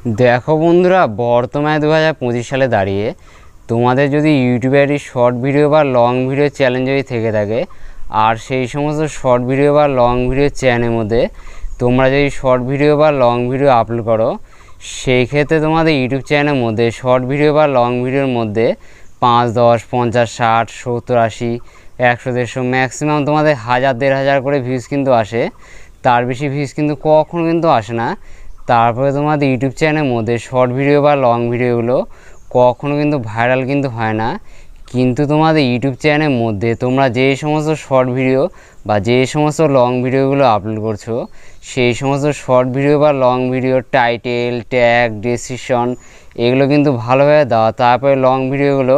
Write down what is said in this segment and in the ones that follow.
দেখো বন্ধুরা, বর্তমানে 2025 সালে দাঁড়িয়ে তোমাদের যদি ইউটিউবে একটি শর্ট ভিডিও বা লং ভিডিও চ্যালেঞ্জ যদি থেকে থাকে, আর সেই সমস্ত শর্ট ভিডিও বা লং ভিডিও চ্যানেলের মধ্যে তোমরা যদি শর্ট ভিডিও বা লং ভিডিও আপলোড করো, সেই ক্ষেত্রে তোমাদের ইউটিউব চ্যানেলের মধ্যে শর্ট ভিডিও বা লং ভিডিওর মধ্যে 5, 10, 50, 60, 70, 80, 100, 150 ম্যাক্সিমাম তোমাদের 1000, 1500 করে ভিউজ কিন্তু আসে। তার বেশি ভিউজ কিন্তু কখনো কিন্তু আসে না। তারপরে তোমাদের ইউটিউব চ্যানেলের মধ্যে শর্ট ভিডিও বা লং ভিডিওগুলো কখনো কিন্তু ভাইরাল কিন্তু হয় না। কিন্তু তোমাদের ইউটিউব চ্যানেলের মধ্যে তোমরা যে সমস্ত শর্ট ভিডিও বা যে সমস্ত লং ভিডিওগুলো আপলোড করছো, সেই সমস্ত শর্ট ভিডিও বা লং ভিডিওর টাইটেল, ট্যাগ, ডেসক্রিপশন এগুলো কিন্তু ভালোভাবে দেওয়া। তারপরে লং ভিডিওগুলো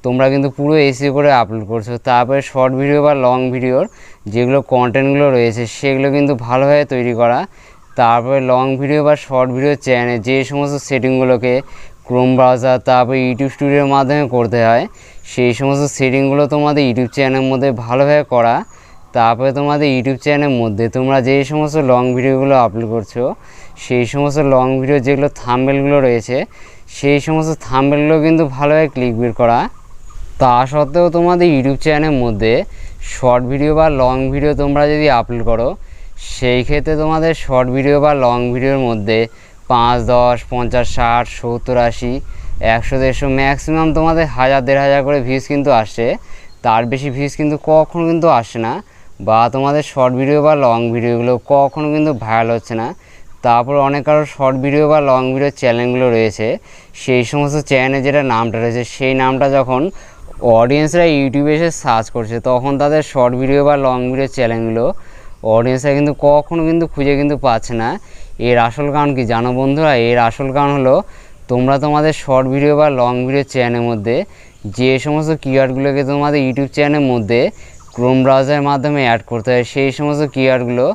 তোমরা কিন্তু পুরো এসিও করে আপলোড করছো। তারপরে শর্ট ভিডিও বা লং ভিডিওর যেগুলো কন্টেন্টগুলো রয়েছে সেগুলো কিন্তু ভালোভাবে তৈরি করা। তারপরে লং ভিডিও বা শর্ট ভিডিও চ্যানেলে যে সমস্ত সেটিংগুলোকে ক্রোম ব্রাউজার তারপরে ইউটিউব স্টুডিওর মাধ্যমে করতে হয়, সেই সমস্ত সেটিংগুলো তোমাদের ইউটিউব চ্যানেলের মধ্যে ভালোভাবে করা। তারপরে তোমাদের ইউটিউব চ্যানেলের মধ্যে তোমরা যে সমস্ত লং ভিডিওগুলো আপলোড করছো, সেই সমস্ত লং ভিডিও যেগুলো থাম্বনেলগুলো রয়েছে, সেই সমস্ত থাম্বনেলগুলো কিন্তু ভালোভাবে ক্লিকবেট করা। তা সত্ত্বেও তোমাদের ইউটিউব চ্যানেলের মধ্যে শর্ট ভিডিও বা লং ভিডিও তোমরা যদি আপলোড করো, সেই ক্ষেত্রে তোমাদের শর্ট ভিডিও বা লং ভিডিওর মধ্যে 5, 10, 50, 60, 70, 80, 100, 150 ম্যাক্সিমাম তোমাদের 1000, 1500 করে ভিউজ কিন্তু আসে। তার বেশি ভিউজ কিন্তু কখনো কিন্তু আসে না, বা তোমাদের শর্ট ভিডিও বা লং ভিডিওগুলো কখনো কিন্তু ভাইরাল হচ্ছে না। তারপর অনেক আরও শর্ট ভিডিও বা লং ভিডিও চ্যানেলগুলো রয়েছে, সেই সমস্ত চ্যানেলে যেটা নামটা রয়েছে, সেই নামটা যখন অডিয়েন্সরা ইউটিউবে এসে সার্চ করছে, তখন তাদের শর্ট ভিডিও বা লং ভিডিও চ্যানেলগুলো অডিয়েন্সরা কিন্তু কখনো কিন্তু খুঁজে কিন্তু পাচ্ছে না। এর আসল কারণ কি জানো বন্ধুরা? এর আসল কারণ হলো তোমরা তোমাদের শর্ট ভিডিও বা লং ভিডিও চ্যানেলের মধ্যে যে সমস্ত কিওয়ার্ডগুলোকে তোমাদের ইউটিউব চ্যানেলের মধ্যে ক্রোম ব্রাউজারের মাধ্যমে অ্যাড করতে হয়, সেই সমস্ত কিওয়ার্ডগুলো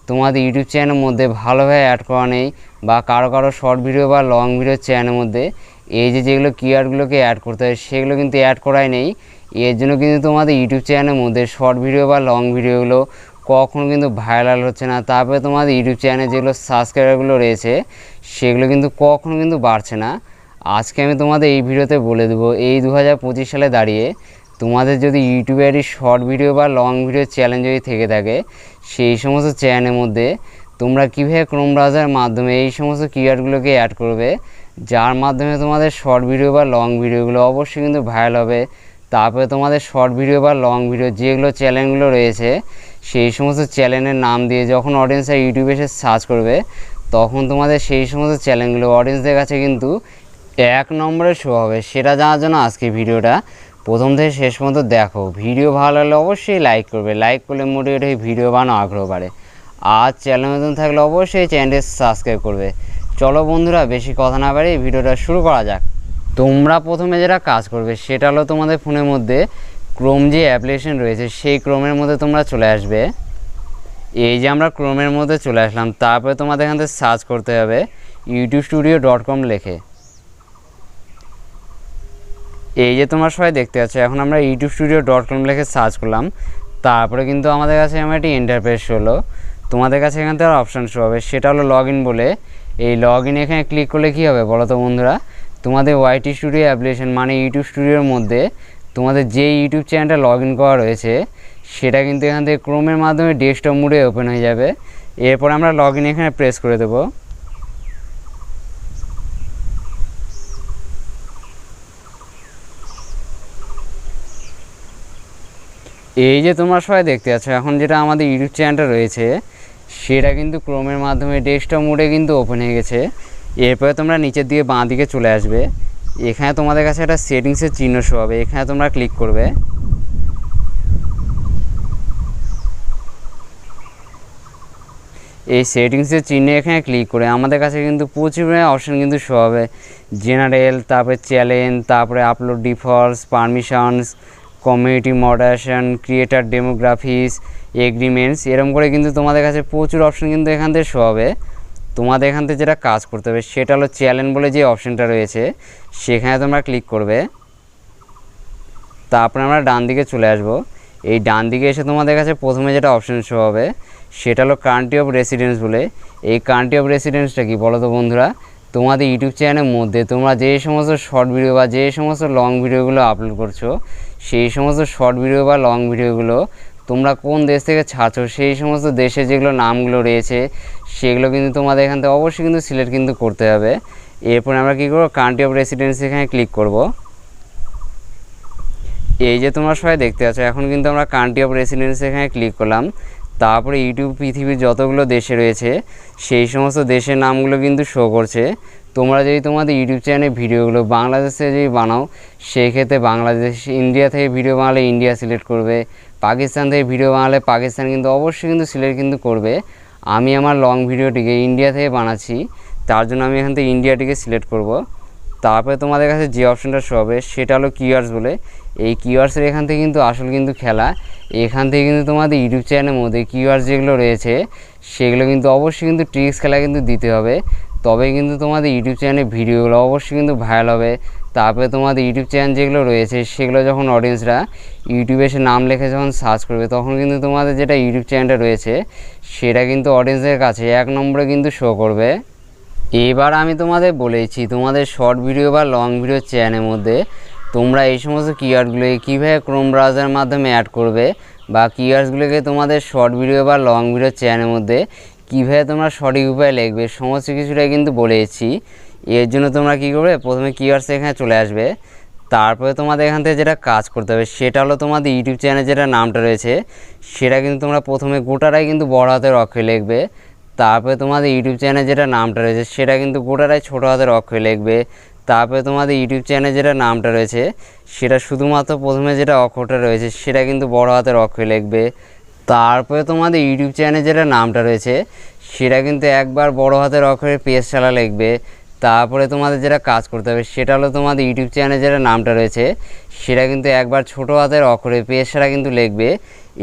তোমাদের ইউটিউব চ্যানেলের মধ্যে ভালোভাবে অ্যাড করা নেই। বা কারো শর্ট ভিডিও বা লং ভিডিও চ্যানেলের মধ্যে এই যেগুলো কিওয়ার্ডগুলোকে অ্যাড করতে হয়, সেগুলো কিন্তু অ্যাড করাই নেই। এর জন্য কিন্তু তোমাদের ইউটিউব চ্যানেলের মধ্যে শর্ট ভিডিও বা লং ভিডিওগুলো কখনো কিন্তু ভাইরাল হচ্ছে না। তারপরে তোমাদের ইউটিউব চ্যানেলে যেগুলো সাবস্ক্রাইবারগুলো রয়েছে, সেগুলো কিন্তু কখনো কিন্তু বাড়ছে না। আজকে আমি তোমাদের এই ভিডিওতে বলে দেবো, এই 2025 সালে দাঁড়িয়ে তোমাদের যদি ইউটিউবে একটি শর্ট ভিডিও বা লং ভিডিও চ্যালেঞ্জ যদি থেকে থাকে, সেই সমস্ত চ্যানেলের মধ্যে তোমরা কীভাবে ক্রোম ব্রাউজারের মাধ্যমে এই সমস্ত কিওয়ার্ডগুলোকে অ্যাড করবে, যার মাধ্যমে তোমাদের শর্ট ভিডিও বা লং ভিডিওগুলো অবশ্যই কিন্তু ভাইরাল হবে। তারপরে তোমাদের শর্ট ভিডিও বা লং ভিডিও যেগুলো চ্যানেলগুলো রয়েছে, সেই সমস্ত চ্যানেলের নাম দিয়ে যখন অডিয়েন্সরা ইউটিউবে এসে সার্চ করবে, তখন তোমাদের সেই সমস্ত চ্যানেলগুলো অডিয়েন্সদের কাছে কিন্তু 1 নম্বরে শো হবে। সেটা জানার জন্য আজকে ভিডিওটা প্রথম থেকে শেষ পর্যন্ত দেখো। ভিডিও ভালো লাগলে অবশ্যই লাইক করবে, লাইক করলে মোটিভেট হয়ে ভিডিও বানানো আগ্রহ বাড়ে। আর চ্যানেল নতুন থাকলে অবশ্যই চ্যানেলটি সাবস্ক্রাইব করবে। চলো বন্ধুরা, বেশি কথা না বাড়িয়ে ভিডিওটা শুরু করা যাক। তোমরা প্রথমে যেটা কাজ করবে সেটা হলো তোমাদের ফোনের মধ্যে ক্রোম যে অ্যাপ্লিকেশন রয়েছে, সেই ক্রোমের মধ্যে তোমরা চলে আসবে। এই যে আমরা ক্রোমের মধ্যে চলে আসলাম, তারপরে তোমাদের এখান থেকে সার্চ করতে হবে youtube-studio.com লিখে। এই যে তোমরা সবাই দেখতে পাচ্ছ, এখন আমরা youtube-studio.com লিখে সার্চ করলাম। তারপরে কিন্তু আমাদের কাছে আমার একটি ইন্টারফেস হলো। তোমাদের কাছে এখান থেকে অপশান শো হবে, সেটা হলো লগ ইন বলে। এই লগ ইন এখানে ক্লিক করলে কী হবে বলো তো বন্ধুরা? তোমাদের ওয়াইটি স্টুডিও অ্যাপ্লিকেশন মানে ইউটিউব স্টুডিওর মধ্যে তোমাদের যে ইউটিউব চ্যানেলটা লগ ইন করা রয়েছে, সেটা কিন্তু এখান থেকে ক্রোমের মাধ্যমে ডেস্কটপ মোডে ওপেন হয়ে যাবে। এরপর আমরা লগ ইন এখানে প্রেস করে দেবো। এই যে তোমরা সবাই দেখতে পাচ্ছ, এখন যেটা আমাদের ইউটিউব চ্যানেলটা রয়েছে, সেটা কিন্তু ক্রোমের মাধ্যমে ডেস্কটপ মোডে কিন্তু ওপেন হয়ে গেছে। এরপরে তোমরা নিচের দিকে বাঁ দিকে চলে আসবে। এখানে তোমাদের কাছে একটা সেটিংসের চিহ্ন শো হবে, এখানে তোমরা ক্লিক করবে। এই সেটিংসের চিহ্নে এখানে ক্লিক করে আমাদের কাছে কিন্তু প্রচুর অপশান কিন্তু শো হবে। জেনারেল, তারপরে চ্যালেঞ্জ, তারপরে upload defaults, permissions, community moderation, creator demographics, agreements, এরকম করে কিন্তু তোমাদের কাছে প্রচুর অপশান কিন্তু এখান থেকে শো হবে। তোমাদের এখান থেকে যেটা কাজ করতে হবে সেটা হলো চ্যালেঞ্জ বলে যে অপশানটা রয়েছে, সেখানে তোমরা ক্লিক করবে। তারপরে আমরা ডান দিকে চলে আসব। এই ডান দিকে এসে তোমাদের কাছে প্রথমে যেটা অপশান শো হবে সেটা হলো কান্ট্রি অফ রেসিডেন্স বলে। এই কান্ট্রি অফ রেসিডেন্সটা কি বলো তো বন্ধুরা? তোমাদের ইউটিউব চ্যানেলের মধ্যে তোমরা যে সমস্ত শর্ট ভিডিও বা যে সমস্ত লং ভিডিওগুলো আপলোড করছো, সেই সমস্ত শর্ট ভিডিও বা লং ভিডিওগুলো তোমরা কোন দেশ থেকে ছাড়ছো সেই সমস্ত দেশের যেগুলো নামগুলো রয়েছে সেগুলো কিন্তু তোমাদের এখান থেকে অবশ্যই কিন্তু সিলেক্ট কিন্তু করতে হবে। এরপর আমরা কী করবো, কান্ট্রি অফ রেসিডেন্সি এখানে ক্লিক করব। এই যে তোমরা সবাই দেখতে পাচ্ছ, এখন কিন্তু আমরা কান্ট্রি অফ রেসিডেন্সি এখানে ক্লিক করলাম। তারপরে ইউটিউব পৃথিবীর যতগুলো দেশে রয়েছে সেই সমস্ত দেশের নামগুলো কিন্তু শো করছে। তোমরা যদি তোমাদের ইউটিউব চ্যানেলে ভিডিওগুলো বাংলাদেশে যদি বানাও, সেই ক্ষেত্রে বাংলাদেশ, ইন্ডিয়া থেকে ভিডিও বানালে ইন্ডিয়া সিলেক্ট করবে, পাকিস্তান থেকে ভিডিও বানালে পাকিস্তান কিন্তু অবশ্যই কিন্তু সিলেক্ট কিন্তু করবে। আমি আমার লং ভিডিওটিকে ইন্ডিয়া থেকে বানাচ্ছি, তার জন্য আমি এখান থেকে ইন্ডিয়াটিকে সিলেক্ট করব। তারপরে তোমাদের কাছে যে অপশানটা শো হবে সেটা হলো কিওয়ার্ডস বলে। এই কিওয়ার্ডসের এখান থেকে কিন্তু আসল কিন্তু খেলা। এখান থেকে কিন্তু তোমাদের ইউটিউব চ্যানেলের মধ্যে কিওয়ার্ডস যেগুলো রয়েছে সেগুলো কিন্তু অবশ্যই কিন্তু ট্রিক্স খেলা কিন্তু দিতে হবে, তবেই কিন্তু তোমাদের ইউটিউব চ্যানেলের ভিডিওগুলো অবশ্যই কিন্তু ভাইরাল হবে। তারপরে তোমাদের ইউটিউব চ্যানেল যেগুলো রয়েছে সেগুলো যখন অডিয়েন্সরা ইউটিউবে এসে নাম লিখে যখন সার্চ করবে, তখন কিন্তু তোমাদের যেটা ইউটিউব চ্যানেলটা রয়েছে সেটা কিন্তু অডিয়েন্সের কাছে 1 নম্বরে কিন্তু শো করবে। এবার আমি তোমাদের বলেছি তোমাদের শর্ট ভিডিও বা লং ভিডিও চ্যানেলের মধ্যে তোমরা এই সমস্ত কিওয়ার্ডগুলোকে কীভাবে ক্রোম ব্রাউজারের মাধ্যমে অ্যাড করবে, বা কিওয়ার্ডসগুলোকে তোমাদের শর্ট ভিডিও বা লং ভিডিও চ্যানেলের মধ্যে কীভাবে তোমরা সঠিক উপায়ে লিখবে, সমস্ত কিছুটাই কিন্তু বলেছি। এর জন্য তোমরা কী করবে, প্রথমে কিওয়ার্ডস এখানে চলে আসবে। তারপরে তোমাদের এখান থেকে যেটা কাজ করতে হবে সেটা হলো তোমাদের ইউটিউব চ্যানেলের যেটা নামটা রয়েছে সেটা কিন্তু তোমরা প্রথমে গোটাটাই কিন্তু বড় হাতের অক্ষরে লিখবে। তারপরে তোমাদের ইউটিউব চ্যানেলে যেটা নামটা রয়েছে সেটা কিন্তু গোটাটাই ছোটো হাতের অক্ষরে লিখবে। তারপরে তোমাদের ইউটিউব চ্যানেলে যেটা নামটা রয়েছে সেটা শুধুমাত্র প্রথমে যেটা অক্ষরটা রয়েছে সেটা কিন্তু বড় হাতের অক্ষরে লিখবে। তারপরে তোমাদের ইউটিউব চ্যানেলে যেটা নামটা রয়েছে সেটা কিন্তু একবার বড় হাতের অক্ষরে পেজ ছাড়া লিখবে। তারপরে তোমাদের যেটা কাজ করতে হবে সেটা হলো তোমাদের ইউটিউব চ্যানেলে যেটা নামটা রয়েছে সেটা কিন্তু একবার ছোট হাতের অক্ষরে পেজ ছাড়া কিন্তু লিখবে।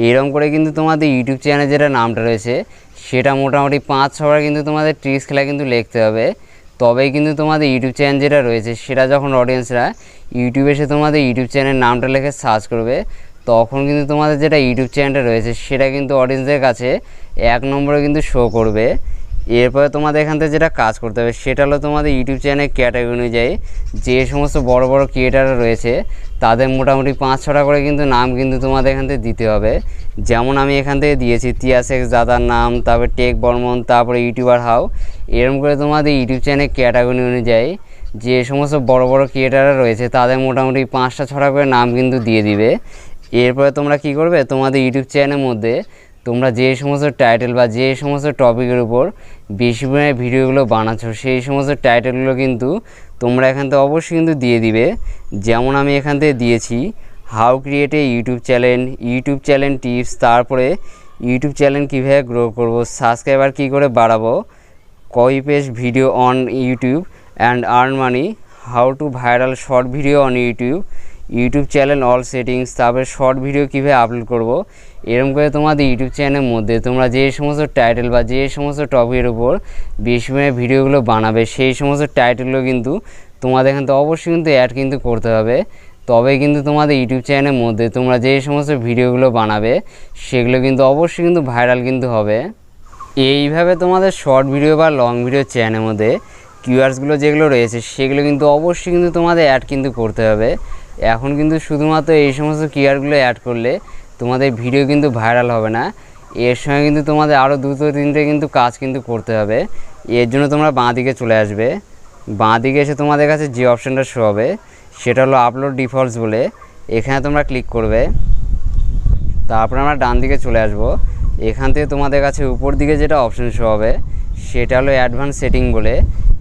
এরকম করে কিন্তু তোমাদের ইউটিউব চ্যানেলে যেটা নামটা রয়েছে সেটা মোটামুটি 5-6বার কিন্তু তোমাদের ট্রিক্স খেলা কিন্তু লিখতে হবে, তবেই কিন্তু তোমাদের ইউটিউব চ্যানেল যেটা রয়েছে সেটা যখন অডিয়েন্সরা ইউটিউবে এসে তোমাদের ইউটিউব চ্যানেলের নামটা লিখে সার্চ করবে, তখন কিন্তু তোমাদের যেটা ইউটিউব চ্যানেলটা রয়েছে সেটা কিন্তু অডিয়েন্সদের কাছে 1 নম্বরে কিন্তু শো করবে। এরপরে তোমাদের এখান থেকে যেটা কাজ করতে হবে সেটা হলো তোমাদের ইউটিউব চ্যানেলের ক্যাটাগরি অনুযায়ী যে সমস্ত বড় বড় ক্রিয়েটাররা রয়েছে তাদের মোটামুটি 5-6টা করে কিন্তু নাম কিন্তু তোমাদের এখান থেকে দিতে হবে। যেমন আমি এখান থেকে দিয়েছি তিয়াসেক্স দাদার নাম, তারপরে টেক বর্মন, তারপরে ইউটিউবার হাউ। এরকম করে তোমাদের ইউটিউব চ্যানেলের ক্যাটাগরি অনুযায়ী যে সমস্ত বড় বড় ক্রিয়েটাররা রয়েছে তাদের মোটামুটি 5টা-6টা করে নাম কিন্তু দিয়ে দিবে। এরপরে তোমরা কি করবে, তোমাদের ইউটিউব চ্যানেলের মধ্যে তোমরা যে সমস্ত টাইটেল বা যে সমস্ত টপিকের উপর বেশি পরিমাণে ভিডিওগুলো বানাচ্ছো সেই সমস্ত টাইটেলগুলো কিন্তু তোমরা এখান থেকে অবশ্যই কিন্তু দিয়ে দিবে। যেমন আমি এখান থেকে দিয়েছি how create a YouTube channel tips, তারপরে ইউটিউব চ্যানেল কীভাবে গ্রো করব, সাবস্ক্রাইবার কী করে বাড়াবো, copy paste video on YouTube and earn money, how to viral short video on YouTube channel all settings, তারপরে শর্ট ভিডিও কীভাবে আপলোড করব। এরকম করে তোমাদের ইউটিউব চ্যানেলের মধ্যে তোমরা যে সমস্ত টাইটেল বা যে সমস্ত টপিকের উপর বেশি পরিমাণে ভিডিওগুলো বানাবে সেই সমস্ত টাইটেলগুলো কিন্তু তোমাদের এখান থেকে অবশ্যই কিন্তু অ্যাড কিন্তু করতে হবে, তবে কিন্তু তোমাদের ইউটিউব চ্যানেলের মধ্যে তোমরা যে সমস্ত ভিডিওগুলো বানাবে সেগুলো কিন্তু অবশ্যই কিন্তু ভাইরাল কিন্তু হবে। এইভাবে তোমাদের শর্ট ভিডিও বা লং ভিডিও চ্যানেলের মধ্যে কিওয়ার্ডসগুলো যেগুলো রয়েছে সেগুলো কিন্তু অবশ্যই কিন্তু তোমাদের অ্যাড কিন্তু করতে হবে। এখন কিন্তু শুধুমাত্র এই সমস্ত কিওয়ার্ডগুলো অ্যাড করলে তোমাদের ভিডিও কিন্তু ভাইরাল হবে না, এর সঙ্গে কিন্তু তোমাদের আরও 2-3টে কিন্তু কাজ কিন্তু করতে হবে। এর জন্য তোমরা বাঁ দিকে চলে আসবে। বাঁ দিকে এসে তোমাদের কাছে যে অপশানটা শো হবে সেটা হলো আপলোড ডিফল্টস বলে, এখানে তোমরা ক্লিক করবে। তারপরে আমরা ডান দিকে চলে আসব। এখান থেকে তোমাদের কাছে উপর দিকে যেটা অপশান শো হবে সেটা হলো অ্যাডভান্স সেটিং বলে,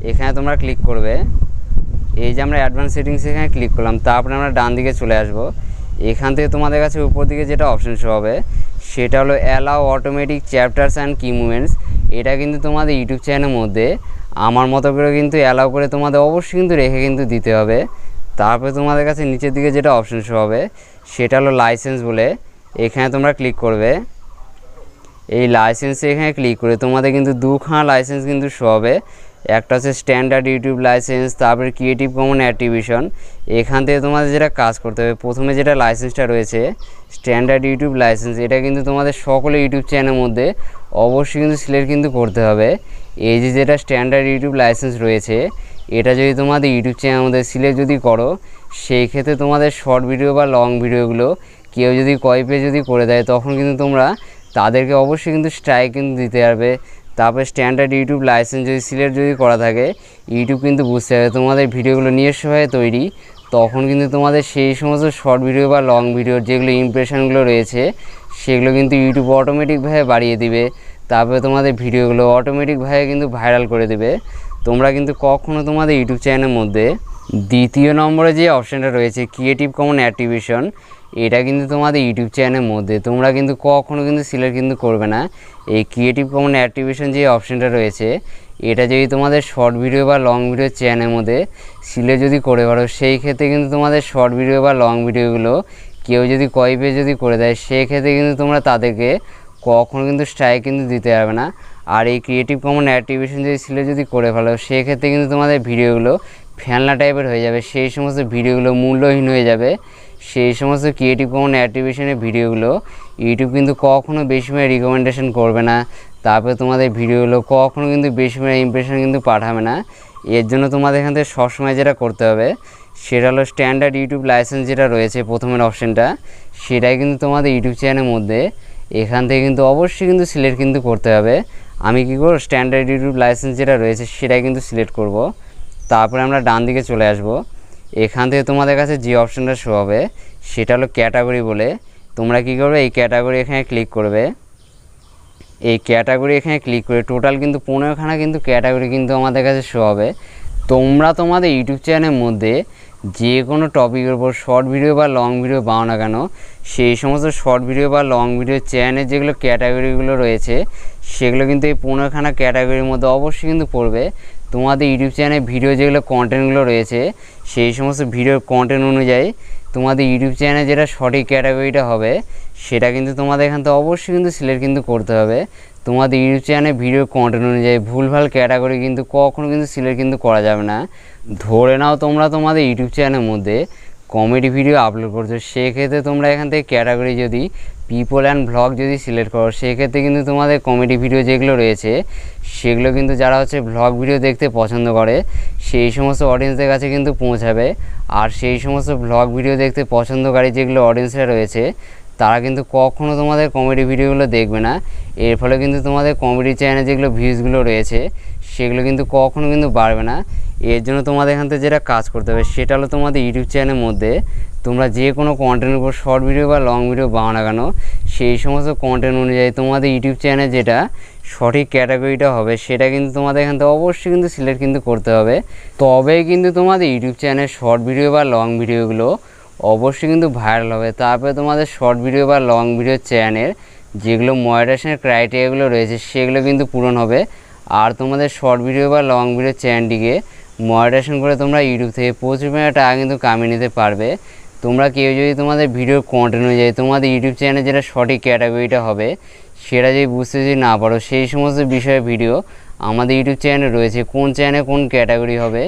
এখানে তোমরা ক্লিক করবে। এই যে আমরা অ্যাডভান্স সেটিংস এখানে ক্লিক করলাম, তারপরে আমরা ডান দিকে চলে আসব। এখান থেকে তোমাদের কাছে উপর দিকে যেটা অপশান শো হবে সেটা হলো অ্যালাউ অটোমেটিক চ্যাপ্টার্স অ্যান্ড কি মুভমেন্টস। এটা কিন্তু তোমাদের ইউটিউব চ্যানেলের মধ্যে আমার মতো করে কিন্তু অ্যালাউ করে তোমাদের অবশ্যই কিন্তু রেখে কিন্তু দিতে হবে। তারপরে তোমাদের কাছে নিচের দিকে যেটা অপশান শো হবে সেটা হলো লাইসেন্স বলে, এখানে তোমরা ক্লিক করবে। এই লাইসেন্সে এখানে ক্লিক করে তোমাদের কিন্তু 2খানা লাইসেন্স কিন্তু শো হবে। একটা হচ্ছে স্ট্যান্ডার্ড ইউটিউব লাইসেন্স, তারপরে ক্রিয়েটিভ কমন অ্যাট্রিবিউশন। এখান থেকে তোমাদের যেটা কাজ করতে হবে, প্রথমে যেটা লাইসেন্সটা রয়েছে স্ট্যান্ডার্ড ইউটিউব লাইসেন্স, এটা কিন্তু তোমাদের সকলে ইউটিউব চ্যানেলের মধ্যে অবশ্যই কিন্তু সিলেক্ট কিন্তু করতে হবে। এই যে যেটা স্ট্যান্ডার্ড ইউটিউব লাইসেন্স রয়েছে, এটা যদি তোমাদের ইউটিউব চ্যানেলের মধ্যে সিলেক্ট যদি করো, সেই ক্ষেত্রে তোমাদের শর্ট ভিডিও বা লং ভিডিওগুলো কেউ যদি কপি যদি করে দেয়, তখন কিন্তু তোমরা তাদেরকে অবশ্যই কিন্তু স্ট্রাইক কিন্তু দিতে পারবে। তারপরে স্ট্যান্ডার্ড ইউটিউব লাইসেন্স যদি সিলেক্ট যদি করা থাকে, ইউটিউব কিন্তু বুঝতে পারবে তোমাদের ভিডিওগুলো নিজস্বভাবে তৈরি, তখন কিন্তু তোমাদের সেই সমস্ত শর্ট ভিডিও বা লং ভিডিওর যেগুলো ইমপ্রেশনগুলো রয়েছে, সেগুলো কিন্তু ইউটিউব অটোমেটিকভাবে বাড়িয়ে দিবে। তারপরে তোমাদের ভিডিওগুলো অটোমেটিকভাবে কিন্তু ভাইরাল করে দেবে। তোমরা কিন্তু কখনও তোমাদের ইউটিউব চ্যানেলের মধ্যে দ্বিতীয় নম্বরে যে অপশানটা রয়েছে ক্রিয়েটিভ কমন অ্যাট্রিবিউশন, এটা কিন্তু তোমাদের ইউটিউব চ্যানেলের মধ্যে তোমরা কিন্তু কখনও কিন্তু সিলেক্ট কিন্তু করবে না। এই ক্রিয়েটিভ কমন অ্যাট্রিবিউশন যে অপশানটা রয়েছে, এটা যদি তোমাদের শর্ট ভিডিও বা লং ভিডিও চ্যানেলের মধ্যে সিলেক্ট যদি করে পারো, সেই ক্ষেত্রে কিন্তু তোমাদের শর্ট ভিডিও বা লং ভিডিওগুলো কেউ যদি কপি যদি করে দেয়, সেই ক্ষেত্রে কিন্তু তোমরা তাদেরকে কখনও কিন্তু স্ট্রাইক কিন্তু দিতে পারবে না। আর এই ক্রিয়েটিভ কমন অ্যাট্রিবিউশন যদি সিলেক্ট যদি করে ফেলো, সেই ক্ষেত্রে কিন্তু তোমাদের ভিডিওগুলো ফেলনা টাইপের হয়ে যাবে, সেই সমস্ত ভিডিওগুলো মূল্যহীন হয়ে যাবে। সেই সমস্ত ক্রিয়েটিভ কমন অ্যাট্রিবিউশনের ভিডিওগুলো ইউটিউব কিন্তু কখনও বেশি করে রিকমেন্ডেশন করবে না। তারপরে তোমাদের ভিডিওগুলো কখনও কিন্তু বেশি করে ইমপ্রেশন কিন্তু পাঠাবে না। এর জন্য তোমাদের এখান থেকে সবসময় যেটা করতে হবে, সেটা হলো স্ট্যান্ডার্ড ইউটিউব লাইসেন্স যেটা রয়েছে প্রথমের অপশানটা, সেটাই কিন্তু তোমাদের ইউটিউব চ্যানেলের মধ্যে এখান থেকে কিন্তু অবশ্যই কিন্তু সিলেক্ট কিন্তু করতে হবে। আমি কী করব, স্ট্যান্ডার্ড ইউটিউব লাইসেন্স যেটা রয়েছে সেটাই কিন্তু সিলেক্ট করব। তারপরে আমরা ডান দিকে চলে আসব। এখান থেকে তোমাদের কাছে যে অপশানটা শো হবে, সেটা হলো ক্যাটাগরি বলে। তোমরা কী করবে, এই ক্যাটাগরি এখানে ক্লিক করবে। এই ক্যাটাগরি এখানে ক্লিক করে টোটাল কিন্তু 15খানা কিন্তু ক্যাটাগরি কিন্তু আমাদের কাছে শো হবে। তোমরা তোমাদের ইউটিউব চ্যানেলের মধ্যে যে কোনো টপিকের উপর শর্ট ভিডিও বা লং ভিডিও বানাও না কেন, সেই সমস্ত শর্ট ভিডিও বা লং ভিডিও চ্যানেলের যেগুলো ক্যাটাগরিগুলো রয়েছে, সেগুলো কিন্তু এই 15খানা ক্যাটাগরির মধ্যে অবশ্যই কিন্তু পড়বে। তোমাদের ইউটিউব চ্যানেলে ভিডিও যেগুলো কন্টেন্টগুলো রয়েছে, সেই সমস্ত ভিডিওর কন্টেন্ট অনুযায়ী তোমাদের ইউটিউব চ্যানেলে যেটা সঠিক ক্যাটাগরিটা হবে, সেটা কিন্তু তোমাদের এখান থেকে অবশ্যই কিন্তু সিলেক্ট কিন্তু করতে হবে। তোমাদের ইউটিউব চ্যানেলে ভিডিওর কন্টেন্ট অনুযায়ী ভুলভাল ক্যাটাগরি কিন্তু কখনও কিন্তু সিলেক্ট কিন্তু করা যাবে না। ধরে নাও তোমরা তোমাদের ইউটিউব চ্যানেলের মধ্যে কমেডি ভিডিও আপলোড করছো, সেক্ষেত্রে তোমরা এখান থেকে ক্যাটাগরি যদি পিপল অ্যান্ড ভ্লগ যদি সিলেক্ট করো, সেক্ষেত্রে কিন্তু তোমাদের কমেডি ভিডিও যেগুলো রয়েছে, সেগুলো কিন্তু যারা হচ্ছে ভ্লগ ভিডিও দেখতে পছন্দ করে, সেই সমস্ত অডিয়েন্সদের কাছে কিন্তু পৌঁছাবে। আর সেই সমস্ত ভ্লগ ভিডিও দেখতে পছন্দকারী যেগুলো অডিয়েন্সরা রয়েছে, তারা কিন্তু কখনও তোমাদের কমেডি ভিডিওগুলো দেখবে না। এর ফলে কিন্তু তোমাদের কমেডি চ্যানেলে যেগুলো ভিউজগুলো রয়েছে, সেগুলো কিন্তু কখনও কিন্তু বাড়বে না। এর জন্য তোমাদের এখান থেকে যেটা কাজ করতে হবে, সেটা হলো তোমাদের ইউটিউব চ্যানেলের মধ্যে তোমরা যে কোনো কন্টেন্টের উপর শর্ট ভিডিও বা লং ভিডিও বানাও না কেন, সেই সমস্ত কন্টেন্ট অনুযায়ী তোমাদের ইউটিউব চ্যানেলে যেটা সঠিক ক্যাটাগরিটা হবে, সেটা কিন্তু তোমাদের এখান থেকে অবশ্যই কিন্তু সিলেক্ট কিন্তু করতে হবে। তবেই কিন্তু তোমাদের ইউটিউব চ্যানেলের শর্ট ভিডিও বা লং ভিডিওগুলো অবশ্যই কিন্তু ভাইরাল হবে। তারপরে তোমাদের শর্ট ভিডিও বা লং ভিডিও চ্যানেলের যেগুলো মনিটাইজেশনের ক্রাইটেরিয়াগুলো রয়েছে, সেগুলো কিন্তু পূরণ হবে। আর তোমাদের শর্ট ভিডিও বা লং ভিডিও চ্যানেলটিকে মনিটাইজেশন করে তোমরা ইউটিউব থেকে প্রচুর টাকা কিন্তু কামিয়ে নিতে পারবে। তোমরা কেউ যদি তোমাদের ভিডিওর কন্টেন্ট অনুযায়ী তোমাদের ইউটিউব চ্যানেলে যেটা সঠিক ক্যাটাগরিটা হবে, সেটা যদি বুঝতে যদি না পারো, সেই সমস্ত বিষয়ে ভিডিও আমাদের ইউটিউব চ্যানেলে রয়েছে। কোন চ্যানেলে কোন ক্যাটাগরি হবে,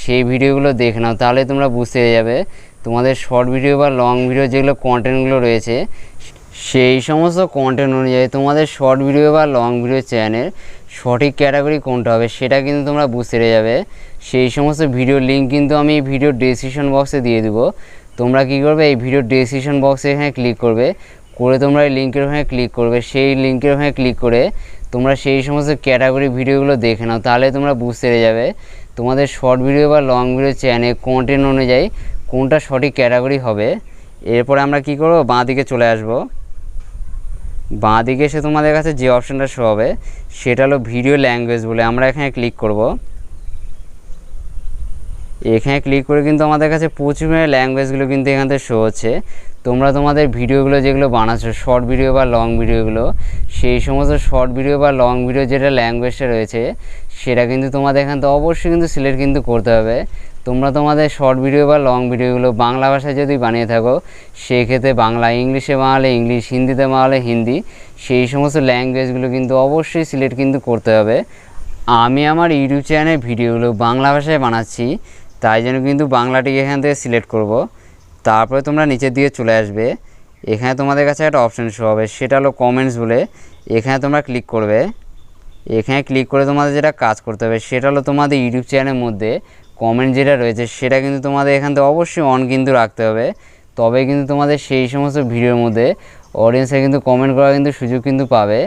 সেই ভিডিওগুলো দেখে নাও, তাহলে তোমরা বুঝতে যাবে তোমাদের শর্ট ভিডিও বা লং ভিডিও যেগুলো কন্টেন্টগুলো রয়েছে, সেই সমস্ত কন্টেন্ট অনুযায়ী তোমাদের শর্ট ভিডিও বা লং ভিডিও চ্যানেল সঠিক ক্যাটাগরি কোনটা হবে, সেটা কিন্তু তোমরা বুঝতে যাবে। সেই সমস্ত ভিডিও লিঙ্ক কিন্তু আমি এই ভিডিও ডেসক্রিপশন বক্সে দিয়ে দেবো। তোমরা কী করবে, এই ভিডিও ডেসক্রিপশন বক্সে এখানে ক্লিক করবে, করে তোমরা এই লিঙ্কের ওখানে ক্লিক করবে। সেই লিঙ্কের ওখানে ক্লিক করে তোমরা সেই সমস্ত ক্যাটাগরি ভিডিওগুলো দেখে নাও, তাহলে তোমরা বুঝতে যাবে তোমাদের শর্ট ভিডিও বা লং ভিডিও চ্যানেল কন্টেন্ট অনুযায়ী কোনটা সঠিক ক্যাটাগরি হবে। এরপরে আমরা কি করব, বাঁ দিকে চলে আসব। বাঁ দিকে এসে তোমাদের কাছে যে অপশানটা শো হবে, সেটা হলো ভিডিও ল্যাঙ্গুয়েজ বলে। আমরা এখানে ক্লিক করব। এখানে ক্লিক করে কিন্তু আমাদের কাছে প্রচুর ল্যাঙ্গুয়েজগুলো কিন্তু এখান থেকে শো হচ্ছে। তোমরা তোমাদের ভিডিওগুলো যেগুলো বানাচ্ছো, শর্ট ভিডিও বা লং ভিডিওগুলো, সেই সমস্ত শর্ট ভিডিও বা লং ভিডিও যেটা ল্যাঙ্গুয়েজটা রয়েছে, সেটা কিন্তু তোমাদের এখান থেকে অবশ্যই কিন্তু সিলেক্ট কিন্তু করতে হবে। তোমরা তোমাদের শর্ট ভিডিও বা লং ভিডিওগুলো বাংলা ভাষায় যদি বানিয়ে থাকো, সেই ক্ষেত্রে বাংলা, ইংলিশে বানালে ইংলিশ, হিন্দিতে বানালে হিন্দি, সেই সমস্ত ল্যাঙ্গুয়েজগুলো কিন্তু অবশ্যই সিলেক্ট কিন্তু করতে হবে। আমি আমার ইউটিউব চ্যানেলের ভিডিওগুলো বাংলা ভাষায় বানাচ্ছি, তাই জন্য কিন্তু বাংলাটিকে এখান থেকে সিলেক্ট করব। তারপরে তোমরা নিচের দিকে চলে আসবে। এখানে তোমাদের কাছে একটা অপশান শো হবে, সেটা হলো কমেন্টস বলে। এখানে তোমরা ক্লিক করবে। এখানে ক্লিক করে তোমাদের যেটা কাজ করতে হবে সেটা হলো তোমাদের ইউটিউব চ্যানেলের মধ্যে কমেন্ট যেটা রয়েছে সেটা কিন্তু তোমাদের এখান থেকে অবশ্যই অন কিন্তু রাখতে হবে। তবে কিন্তু তোমাদের সেই সমস্ত ভিডিওর মধ্যে অডিয়েন্সে কিন্তু কমেন্ট করার কিন্তু সুযোগ কিন্তু পাবে।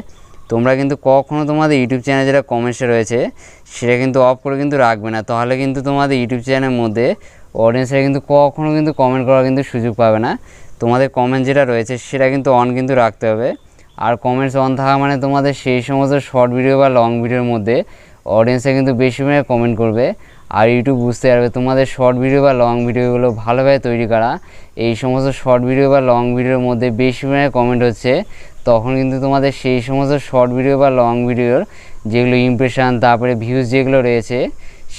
তোমরা কিন্তু কখনও তোমাদের ইউটিউব চ্যানেলে যেটা কমেন্টসে রয়েছে সেটা কিন্তু অফ করে কিন্তু রাখবে না, তাহলে কিন্তু তোমাদের ইউটিউব চ্যানেলের মধ্যে অডিয়েন্সরা কিন্তু কখনও কিন্তু কমেন্ট করার কিন্তু সুযোগ পাবে না। তোমাদের কমেন্ট যেটা রয়েছে সেটা কিন্তু অন কিন্তু রাখতে হবে। আর কমেন্টস অন থাকা মানে তোমাদের সেই সমস্ত শর্ট ভিডিও বা লং ভিডিওর মধ্যে অডিয়েন্সরা কিন্তু বেশি পরিমাণে কমেন্ট করবে। আর ইউটিউব বুঝতে পারবে তোমাদের শর্ট ভিডিও বা লং ভিডিওগুলো ভালোভাবে তৈরি করা। এই সমস্ত শর্ট ভিডিও বা লং ভিডিওর মধ্যে বেশি পরিমাণে কমেন্ট হচ্ছে, তখন কিন্তু তোমাদের সেই সমস্ত শর্ট ভিডিও বা লং ভিডিওর যেগুলো ইমপ্রেশন তারপরে ভিউজ যেগুলো রয়েছে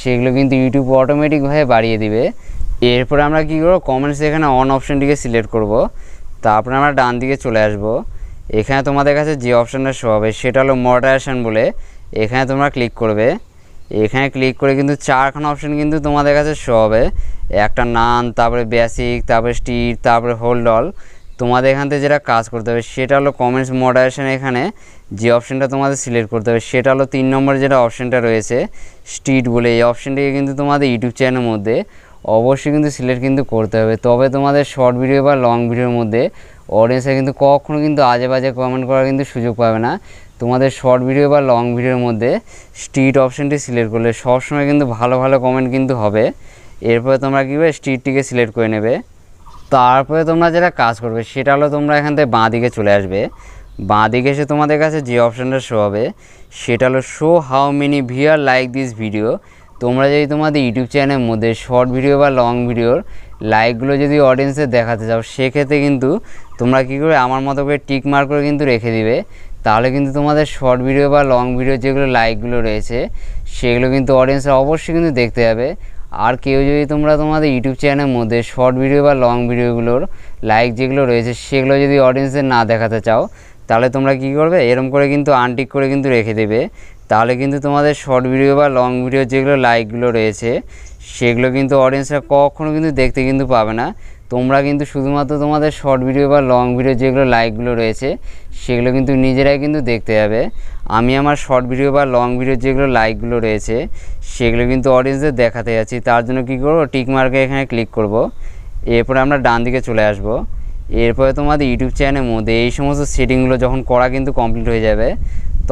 সেগুলো কিন্তু ইউটিউব অটোমেটিকভাবে বাড়িয়ে দিবে। এরপর আমরা কী করবো, কমেন্টস এখানে অন অপশানটিকে সিলেক্ট করব। তারপরে আমরা ডান দিকে চলে আসব। এখানে তোমাদের কাছে যে অপশানটা শো হবে সেটা হলো মডারেশন বলে, এখানে তোমরা ক্লিক করবে। এখানে ক্লিক করে কিন্তু 4খানা অপশান কিন্তু তোমাদের কাছে শো হবে, একটা নান, তারপরে বেসিক, তারপরে স্টিট, তারপরে হোল্ড অল। তোমাদের এখান থেকে যেটা কাজ করতে হবে সেটা হলো কমেন্টস মডারেশন। এখানে যে অপশানটা তোমাদের সিলেক্ট করতে হবে সেটা হলো 3 নম্বর যেটা অপশানটা রয়েছে স্টিট বলে, এই অপশানটিকে কিন্তু তোমাদের ইউটিউব চ্যানেলের মধ্যে অবশ্যই কিন্তু সিলেক্ট কিন্তু করতে হবে। তবে তোমাদের শর্ট ভিডিও বা লং ভিডিওর মধ্যে অডিয়েন্সে কিন্তু কখনও কিন্তু আজে বাজে কমেন্ট করার কিন্তু সুযোগ পাবে না। তোমাদের শর্ট ভিডিও বা লং ভিডিওর মধ্যে স্ট্রিট অপশানটি সিলেক্ট করলে সবসময় কিন্তু ভালো ভালো কমেন্ট কিন্তু হবে। এরপরে তোমরা কী করবে, স্ট্রিটটিকে সিলেক্ট করে নেবে। তারপরে তোমরা যেটা কাজ করবে সেটা হলো তোমরা এখান থেকে বাঁ দিকে চলে আসবে। বাঁ দিকে এসে তোমাদের কাছে যে অপশানটা শো হবে সেটা হলো show how many viewer like this video. তোমরা যদি তোমাদের ইউটিউব চ্যানেলের মধ্যে শর্ট ভিডিও বা লং ভিডিওর লাইকগুলো যদি অডিয়েন্সে দেখাতে চাও সেক্ষেত্রে কিন্তু তোমরা কী করে আমার মতো করে টিক মার্ক করে কিন্তু রেখে দিবে। তাহলে কিন্তু তোমাদের শর্ট ভিডিও বা লং ভিডিও যেগুলো লাইকগুলো রয়েছে সেগুলো কিন্তু অডিয়েন্সরা অবশ্যই কিন্তু দেখতে যাবে। আর কেউ যদি তোমরা তোমাদের ইউটিউব চ্যানেলের মধ্যে শর্ট ভিডিও বা লং ভিডিওগুলোর লাইক যেগুলো রয়েছে সেগুলো যদি অডিয়েন্সের না দেখাতে চাও তাহলে তোমরা কী করবে, এরম করে কিন্তু আনটিক করে কিন্তু রেখে দেবে। তাহলে কিন্তু তোমাদের শর্ট ভিডিও বা লং ভিডিও যেগুলো লাইকগুলো রয়েছে সেগুলো কিন্তু অডিয়েন্সরা কখনও কিন্তু দেখতে কিন্তু পাবে না। তোমরা কিন্তু শুধুমাত্র তোমাদের শর্ট ভিডিও বা লং ভিডিও যেগুলো লাইকগুলো রয়েছে সেগুলো কিন্তু নিজেরাই কিন্তু দেখতে যাবে। আমি আমার শর্ট ভিডিও বা লং ভিডিও যেগুলো লাইকগুলো রয়েছে সেগুলো কিন্তু অডিয়েন্সদের দেখাতে যাচ্ছি। তার জন্য কী করব, টিক মার্কে এখানে ক্লিক করব। এরপরে আমরা ডান দিকে চলে আসব। এরপরে তোমাদের ইউটিউব চ্যানেলের মধ্যে এই সমস্ত সেটিংগুলো যখন করা কিন্তু কমপ্লিট হয়ে যাবে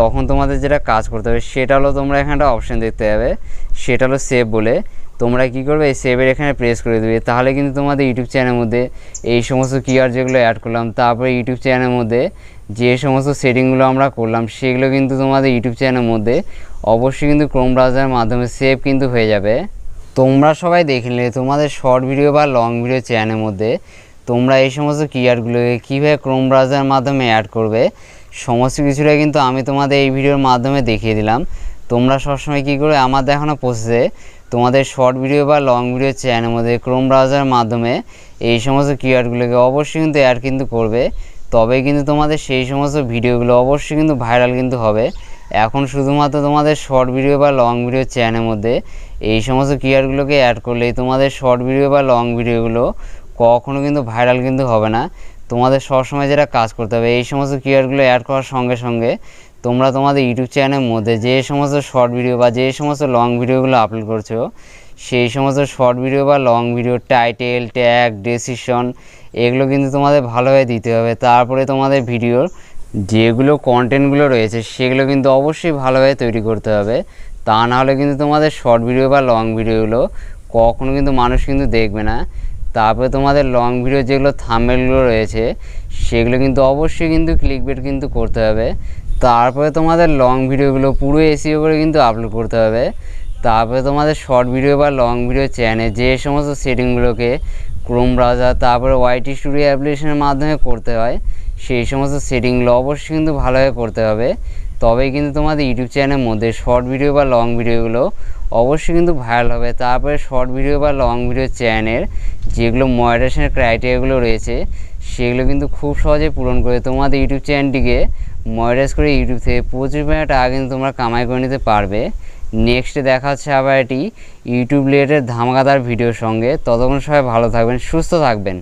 তখন তোমাদের যেটা কাজ করতে হবে সেটা হলো তোমরা এখানে একটা অপশান দেখতে যাবে, সেটা হলো সেভ বলে। তোমরা কী করবে, এই সেভের এখানে প্রেস করে দেবে। তাহলে কিন্তু তোমাদের ইউটিউব চ্যানেলের মধ্যে এই সমস্ত কিওয়ার্ড যেগুলো অ্যাড করলাম তারপরে ইউটিউব চ্যানেলের মধ্যে যে সমস্ত সেটিংগুলো আমরা করলাম সেগুলো কিন্তু তোমাদের ইউটিউব চ্যানেলের মধ্যে অবশ্যই কিন্তু ক্রোম ব্রাউজারের মাধ্যমে সেভ কিন্তু হয়ে যাবে। তোমরা সবাই দেখে নিলে তোমাদের শর্ট ভিডিও বা লং ভিডিও চ্যানেলের মধ্যে তোমরা এই সমস্ত কিওয়ার্ডগুলোকে কীভাবে ক্রোম ব্রাউজারের মাধ্যমে অ্যাড করবে সমস্ত কিছুটাই কিন্তু আমি তোমাদের এই ভিডিওর মাধ্যমে দেখিয়ে দিলাম। তোমরা সবসময় কী করে আমার দেখানো প্রসেসে তোমাদের শর্ট ভিডিও বা লং ভিডিও চ্যানেলের মধ্যে ক্রোম ব্রাউজারের মাধ্যমে এই সমস্ত কিওয়ার্ডগুলোকে অবশ্যই কিন্তু অ্যাড কিন্তু করবে। তবেই কিন্তু তোমাদের সেই সমস্ত ভিডিওগুলো অবশ্যই কিন্তু ভাইরাল কিন্তু হবে। এখন শুধুমাত্র তোমাদের শর্ট ভিডিও বা লং ভিডিও চ্যানেলের মধ্যে এই সমস্ত কিওয়ার্ডগুলোকে অ্যাড করলেই তোমাদের শর্ট ভিডিও বা লং ভিডিওগুলো কখনও কিন্তু ভাইরাল কিন্তু হবে না। তোমাদের সবসময় যেটা কাজ করতে হবে, এই সমস্ত কিওয়ার্ডগুলো অ্যাড করার সঙ্গে সঙ্গে তোমরা তোমাদের ইউটিউব চ্যানেলের মধ্যে যে সমস্ত শর্ট ভিডিও বা যে সমস্ত লং ভিডিওগুলো আপলোড করছো সেই সমস্ত শর্ট ভিডিও বা long video title, tag, description এগুলো কিন্তু তোমাদের ভালোভাবে দিতে হবে। তারপরে তোমাদের ভিডিওর যেগুলো কন্টেন্টগুলো রয়েছে সেগুলো কিন্তু অবশ্যই ভালোভাবে তৈরি করতে হবে। তা না হলে কিন্তু তোমাদের শর্ট ভিডিও বা লং ভিডিওগুলো কখনো কিন্তু মানুষ কিন্তু দেখবে না। তারপরে তোমাদের লং ভিডিও যেগুলো থাম্বনেলগুলো রয়েছে সেগুলো কিন্তু অবশ্যই কিন্তু ক্লিকবেট কিন্তু করতে হবে। তারপরে তোমাদের লং ভিডিওগুলো পুরো এসইও করে কিন্তু আপলোড করতে হবে। তারপরে তোমাদের শর্ট ভিডিও বা লং ভিডিও চ্যানেলে যে সমস্ত সেটিংগুলোকে ক্রোম ব্রাউজার তারপরে ওয়াইটি স্টুডিও অ্যাপ্লিকেশনের মাধ্যমে করতে হয় সেই সমস্ত সেটিংগুলো অবশ্যই কিন্তু ভালোভাবে করতে হবে। তবেই কিন্তু তোমাদের ইউটিউব চ্যানেলের মধ্যে শর্ট ভিডিও বা লং ভিডিওগুলো অবশ্যই কিন্তু ভাইরাল হবে। তারপরে শর্ট ভিডিও বা লং ভিডিও চ্যানেলের যেগুলো মনিটাইজেশনের ক্রাইটেরিয়াগুলো রয়েছে সেগুলো কিন্তু খুব সহজে পূরণ করে তোমাদের ইউটিউব চ্যানেলটিকে মনিটাইজ করে ইউটিউব থেকে প্রচুর পরিমাণে টাকা কিন্তু তোমরা কামাই করে নিতে পারবে। নেক্সটে দেখা হচ্ছে আবার এটি ইউটিউব রিলেটেড ধামাকাদার ভিডিওর সঙ্গে। ততক্ষণ সবাই ভালো থাকবেন, সুস্থ থাকবেন।